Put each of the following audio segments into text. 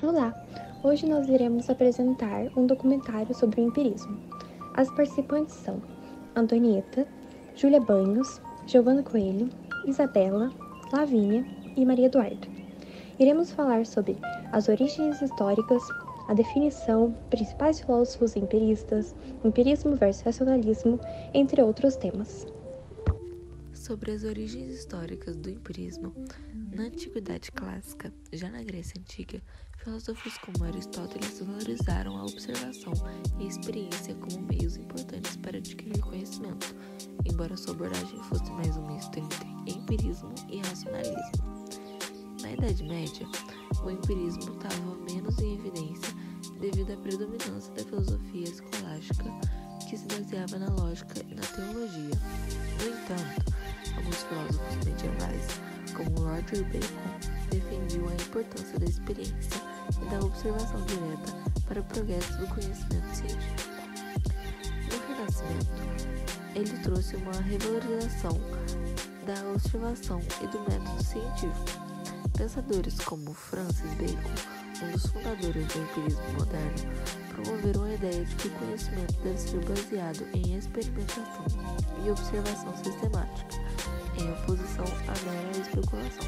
Olá! Hoje nós iremos apresentar um documentário sobre o empirismo. As participantes são Antonieta, Júlia Banhos, Giovana Coelho, Isabela, Lavínia e Maria Eduarda. Iremos falar sobre as origens históricas, a definição, principais filósofos empiristas, empirismo versus racionalismo, entre outros temas. Sobre as origens históricas do empirismo, na Antiguidade Clássica, já na Grécia Antiga, filósofos como Aristóteles valorizaram a observação e a experiência como meios importantes para adquirir conhecimento, embora sua abordagem fosse mais um misto entre empirismo e racionalismo. Na Idade Média, o empirismo estava menos em evidência devido à predominância da filosofia escolástica, que se baseava na lógica e na teologia. No entanto, alguns filósofos medievais, como Roger Bacon, defendiam a importância da experiência e da observação direta para o progresso do conhecimento científico. No Renascimento, ele trouxe uma revalorização da observação e do método científico. Pensadores como Francis Bacon, um dos fundadores do empirismo moderno, promoveram a ideia de que o conhecimento deve ser baseado em experimentação e observação sistemática, em oposição à mera especulação.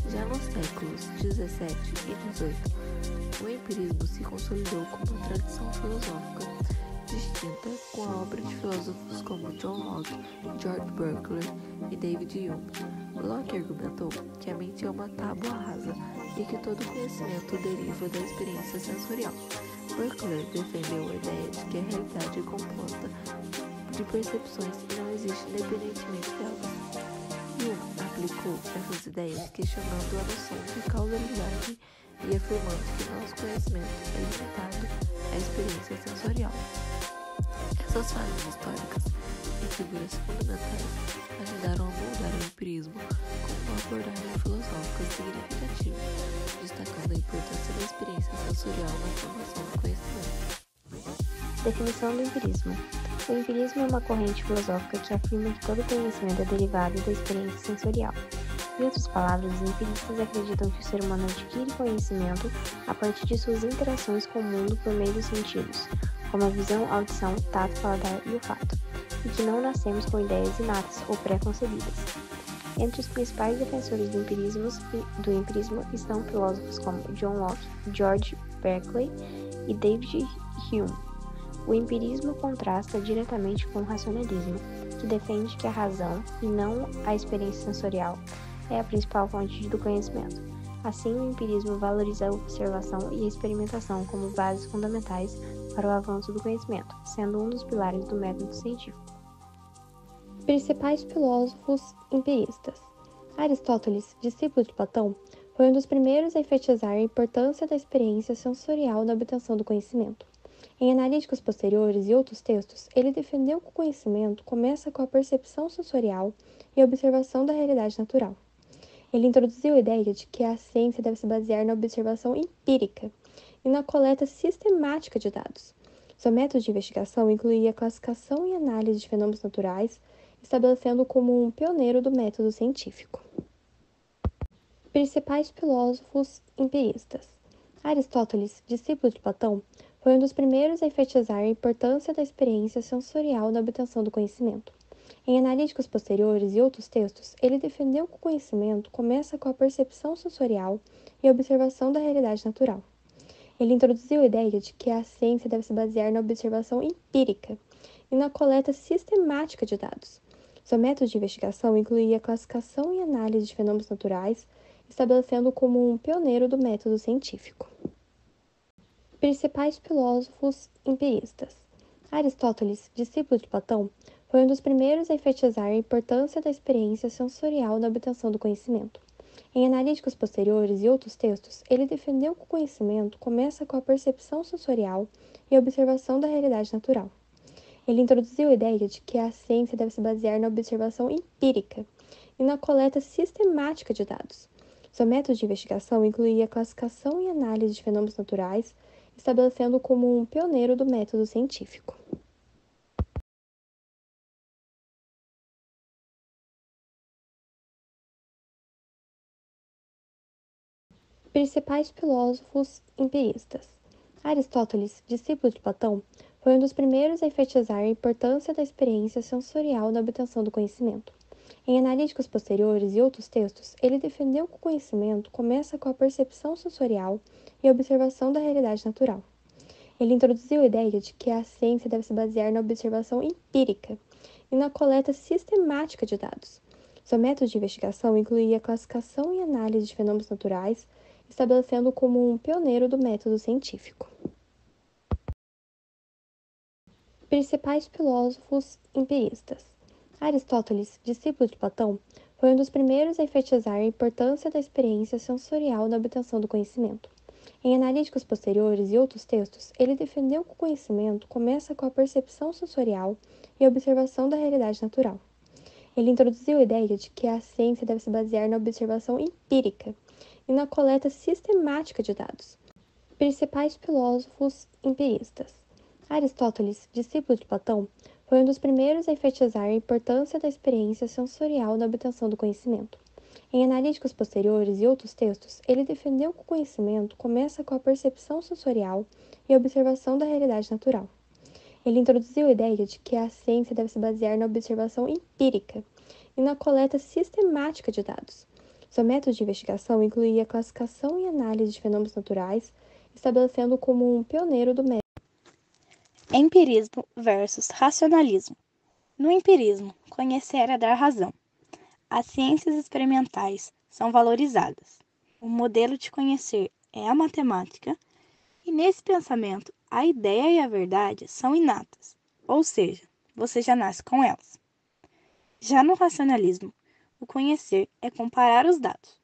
Já nos séculos XVII e XVIII, o empirismo se consolidou como uma tradição filosófica distinta com a obra de filósofos como John Locke, George Berkeley e David Hume. Locke argumentou que a mente é uma tábua rasa e que todo conhecimento deriva da experiência sensorial. Berkeley defendeu a ideia de que a realidade é composta de percepções e não existe independentemente delas. Hume aplicou essas ideias questionando a noção de causalidade e afirmando que nosso conhecimento é limitado à experiência sensorial. Essas fases históricas e figuras fundamentais ajudaram a moldar o empirismo como uma abordagem filosófica significativa, destacando a importância da experiência sensorial na formação do conhecimento. Definição do empirismo. O empirismo é uma corrente filosófica que afirma que todo conhecimento é derivado da experiência sensorial. Em outras palavras, os empiristas acreditam que o ser humano adquire conhecimento a partir de suas interações com o mundo por meio dos sentidos, como a visão, audição, tato, paladar e olfato, e que não nascemos com ideias inatas ou pré-concebidas. Entre os principais defensores do empirismo estão filósofos como John Locke, George Berkeley e David Hume. O empirismo contrasta diretamente com o racionalismo, que defende que a razão, e não a experiência sensorial, é a principal fonte do conhecimento. Assim, o empirismo valoriza a observação e a experimentação como bases fundamentais para o avanço do conhecimento, sendo um dos pilares do método científico. Principais filósofos empiristas. Aristóteles, discípulo de Platão, foi um dos primeiros a enfatizar a importância da experiência sensorial na obtenção do conhecimento. Em Analíticos Posteriores e outros textos, ele defendeu que o conhecimento começa com a percepção sensorial e a observação da realidade natural. Ele introduziu a ideia de que a ciência deve se basear na observação empírica e na coleta sistemática de dados. Seu método de investigação incluía a classificação e análise de fenômenos naturais, estabelecendo-o como um pioneiro do método científico. Principais filósofos empiristas. Aristóteles, discípulo de Platão, foi um dos primeiros a enfatizar a importância da experiência sensorial na obtenção do conhecimento. Em Analíticos Posteriores e outros textos, ele defendeu que o conhecimento começa com a percepção sensorial e a observação da realidade natural. Ele introduziu a ideia de que a ciência deve se basear na observação empírica e na coleta sistemática de dados. Seu método de investigação incluía a classificação e análise de fenômenos naturais, estabelecendo-o como um pioneiro do método científico. Principais filósofos empiristas. Aristóteles, discípulo de Platão, foi um dos primeiros a enfatizar a importância da experiência sensorial na obtenção do conhecimento. Em Analíticos Posteriores e outros textos, ele defendeu que o conhecimento começa com a percepção sensorial e a observação da realidade natural. Ele introduziu a ideia de que a ciência deve se basear na observação empírica e na coleta sistemática de dados. Seu método de investigação incluía a classificação e análise de fenômenos naturais, estabelecendo-o como um pioneiro do método científico. Principais filósofos empiristas. Aristóteles, discípulo de Platão, foi um dos primeiros a enfatizar a importância da experiência sensorial na obtenção do conhecimento. Em Analíticos Posteriores e outros textos, ele defendeu que o conhecimento começa com a percepção sensorial e a observação da realidade natural. Ele introduziu a ideia de que a ciência deve se basear na observação empírica e na coleta sistemática de dados. Seu método de investigação incluía a classificação e análise de fenômenos naturais, estabelecendo-o como um pioneiro do método científico. Principais filósofos empiristas. Aristóteles, discípulo de Platão, foi um dos primeiros a enfatizar a importância da experiência sensorial na obtenção do conhecimento. Em Analíticos Posteriores e outros textos, ele defendeu que o conhecimento começa com a percepção sensorial e a observação da realidade natural. Ele introduziu a ideia de que a ciência deve se basear na observação empírica e na coleta sistemática de dados. Principais filósofos empiristas. Aristóteles, discípulo de Platão, foi um dos primeiros a enfatizar a importância da experiência sensorial na obtenção do conhecimento. Em Analíticos Posteriores e outros textos, ele defendeu que o conhecimento começa com a percepção sensorial e a observação da realidade natural. Ele introduziu a ideia de que a ciência deve se basear na observação empírica e na coleta sistemática de dados. Seu método de investigação incluía a classificação e análise de fenômenos naturais, estabelecendo-o como um pioneiro do método. Empirismo versus racionalismo. No empirismo, conhecer é dar razão. As ciências experimentais são valorizadas. O modelo de conhecer é a matemática, e nesse pensamento, a ideia e a verdade são inatas, ou seja, você já nasce com elas. Já no racionalismo, o conhecer é comparar os dados.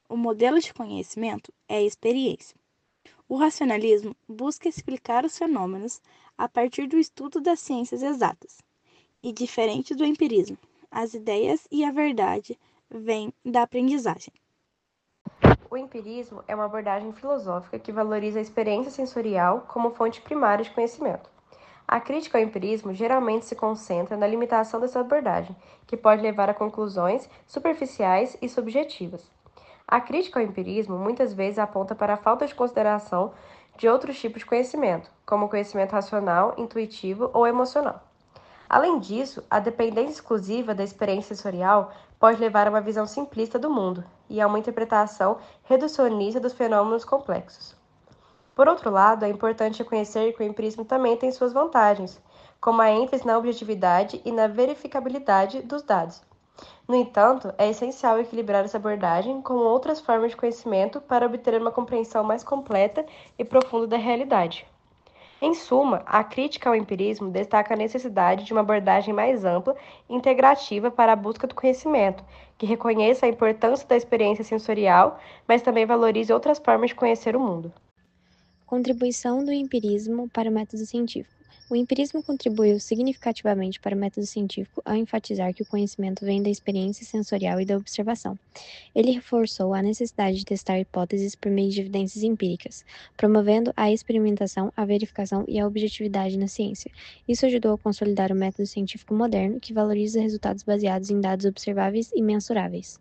O modelo de conhecimento é a experiência. O racionalismo busca explicar os fenômenos a partir do estudo das ciências exatas. E diferente do empirismo, as ideias e a verdade vêm da aprendizagem. O empirismo é uma abordagem filosófica que valoriza a experiência sensorial como fonte primária de conhecimento. A crítica ao empirismo geralmente se concentra na limitação dessa abordagem, que pode levar a conclusões superficiais e subjetivas. A crítica ao empirismo muitas vezes aponta para a falta de consideração de outros tipos de conhecimento, como o conhecimento racional, intuitivo ou emocional. Além disso, a dependência exclusiva da experiência sensorial pode levar a uma visão simplista do mundo e a uma interpretação reducionista dos fenômenos complexos. Por outro lado, é importante reconhecer que o empirismo também tem suas vantagens, como a ênfase na objetividade e na verificabilidade dos dados. No entanto, é essencial equilibrar essa abordagem com outras formas de conhecimento para obter uma compreensão mais completa e profunda da realidade. Em suma, a crítica ao empirismo destaca a necessidade de uma abordagem mais ampla e integrativa para a busca do conhecimento, que reconheça a importância da experiência sensorial, mas também valorize outras formas de conhecer o mundo. Contribuição do empirismo para o método científico. O empirismo contribuiu significativamente para o método científico ao enfatizar que o conhecimento vem da experiência sensorial e da observação. Ele reforçou a necessidade de testar hipóteses por meio de evidências empíricas, promovendo a experimentação, a verificação e a objetividade na ciência. Isso ajudou a consolidar o método científico moderno, que valoriza resultados baseados em dados observáveis e mensuráveis.